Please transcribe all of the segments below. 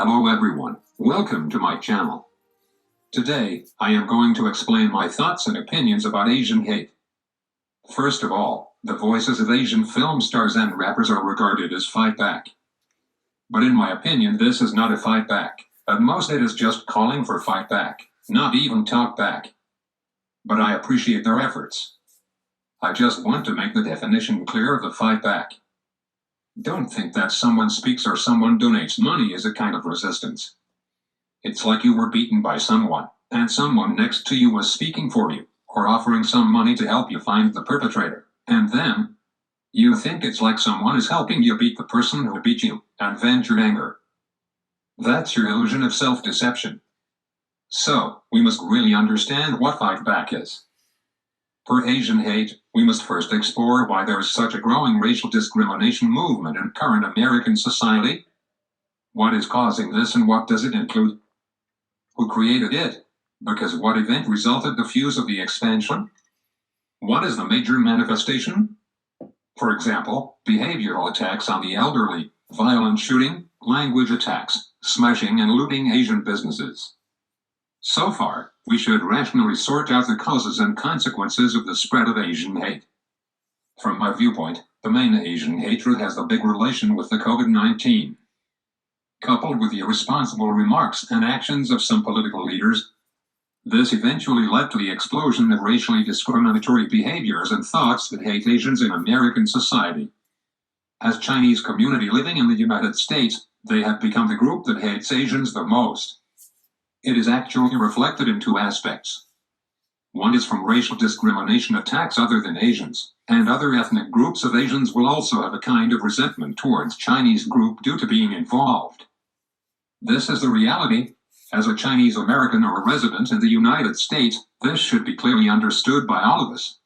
Hello everyone, welcome to my channel. Today, I am going to explain my thoughts and opinions about Asian hate. First of all, the voices of Asian film stars and rappers are regarded as fight back. But in my opinion, this is not a fight back. At most it is just calling for fight back, not even talk back. But I appreciate their efforts. I just want to make the definition clear of the fight back. Don't think that someone speaks or someone donates money is a kind of resistance. It's like you were beaten by someone, and someone next to you was speaking for you, or offering some money to help you find the perpetrator, and then you think it's like someone is helping you beat the person who beat you, and vent your anger. That's your illusion of self-deception. So, we must really understand what fight back is. For Asian hate, we must first explore why there is such a growing racial discrimination movement in current American society. What is causing this and what does it include? Who created it? Because what event resulted the fuse of the expansion? What is the major manifestation? For example, behavioral attacks on the elderly, violent shooting, language attacks, smashing and looting Asian businesses. So far, we should rationally sort out the causes and consequences of the spread of Asian hate. From my viewpoint, the main Asian hatred has a big relation with the COVID-19. Coupled with the irresponsible remarks and actions of some political leaders, this eventually led to the explosion of racially discriminatory behaviors and thoughts that hate Asians in American society. As Chinese community living in the United States, they have become the group that hates Asians the most. It is actually reflected in two aspects. One is from racial discrimination attacks other than Asians, and other ethnic groups of Asians will also have a kind of resentment towards Chinese group due to being involved. This is the reality. As a Chinese American or a resident in the United States, this should be clearly understood by all of us.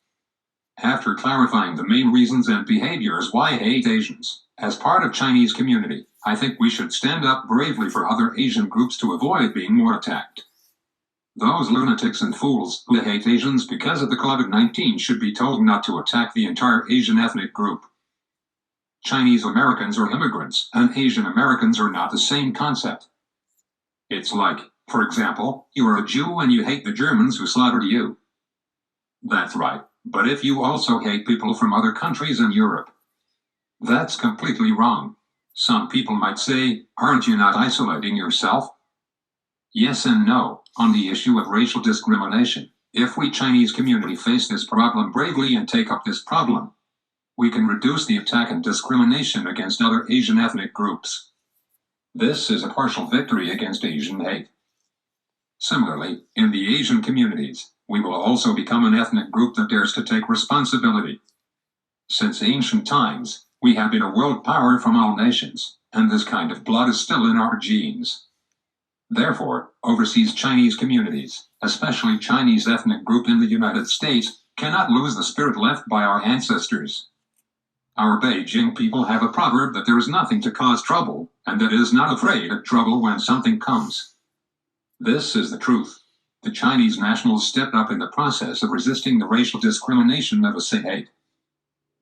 After clarifying the main reasons and behaviors why I hate Asians, as part of Chinese community, I think we should stand up bravely for other Asian groups to avoid being more attacked. Those lunatics and fools who hate Asians because of the COVID-19 should be told not to attack the entire Asian ethnic group. Chinese Americans are immigrants, and Asian Americans are not the same concept. It's like, for example, you are a Jew and you hate the Germans who slaughtered you. That's right, but if you also hate people from other countries in Europe, that's completely wrong. Some people might say, aren't you not isolating yourself? Yes and no, on the issue of racial discrimination. If we Chinese community face this problem bravely and take up this problem, we can reduce the attack and discrimination against other Asian ethnic groups. This is a partial victory against Asian hate. Similarly, in the Asian communities, we will also become an ethnic group that dares to take responsibility. Since ancient times, we have been a world power from all nations, and this kind of blood is still in our genes. Therefore, overseas Chinese communities, especially Chinese ethnic group in the United States, cannot lose the spirit left by our ancestors. Our Beijing people have a proverb that there is nothing to cause trouble, and that it is not afraid of trouble when something comes. This is the truth. The Chinese nationals stepped up in the process of resisting the racial discrimination of Asian hate.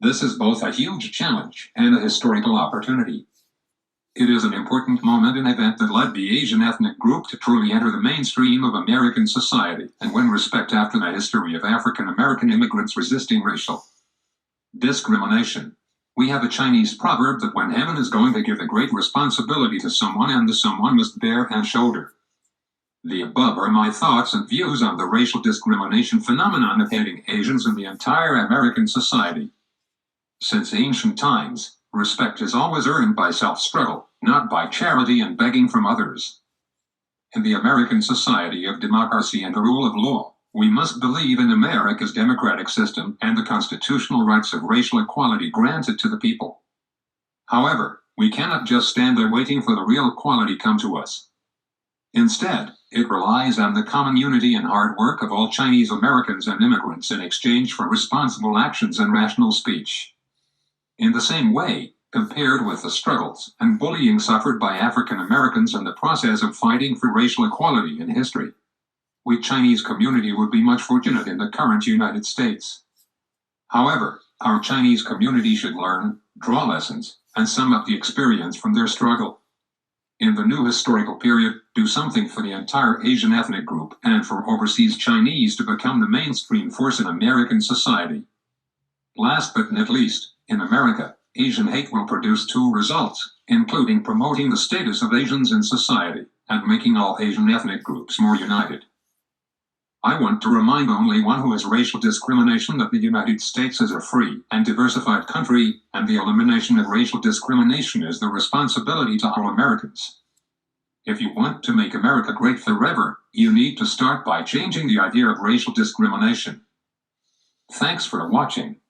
This is both a huge challenge and a historical opportunity. It is an important moment and event that led the Asian ethnic group to truly enter the mainstream of American society and win respect after the history of African American immigrants resisting racial discrimination. We have a Chinese proverb that when heaven is going to give a great responsibility to someone and the someone must bear and shoulder. The above are my thoughts and views on the racial discrimination phenomenon of hating Asians in the entire American society. Since ancient times, respect is always earned by self-struggle, not by charity and begging from others. In the American society of democracy and the rule of law, we must believe in America's democratic system and the constitutional rights of racial equality granted to the people. However, we cannot just stand there waiting for the real equality come to us. Instead, it relies on the common unity and hard work of all Chinese Americans and immigrants in exchange for responsible actions and rational speech. In the same way, compared with the struggles and bullying suffered by African Americans in the process of fighting for racial equality in history, we Chinese community would be much fortunate in the current United States. However, our Chinese community should learn, draw lessons, and sum up the experience from their struggle. in the new historical period, do something for the entire Asian ethnic group and for overseas Chinese to become the mainstream force in American society. Last but not least, in America, Asian hate will produce two results, including promoting the status of Asians in society and making all Asian ethnic groups more united. I want to remind only one who has racial discrimination that the United States is a free and diversified country, and the elimination of racial discrimination is the responsibility to all Americans. If you want to make America great forever, you need to start by changing the idea of racial discrimination. Thanks for watching.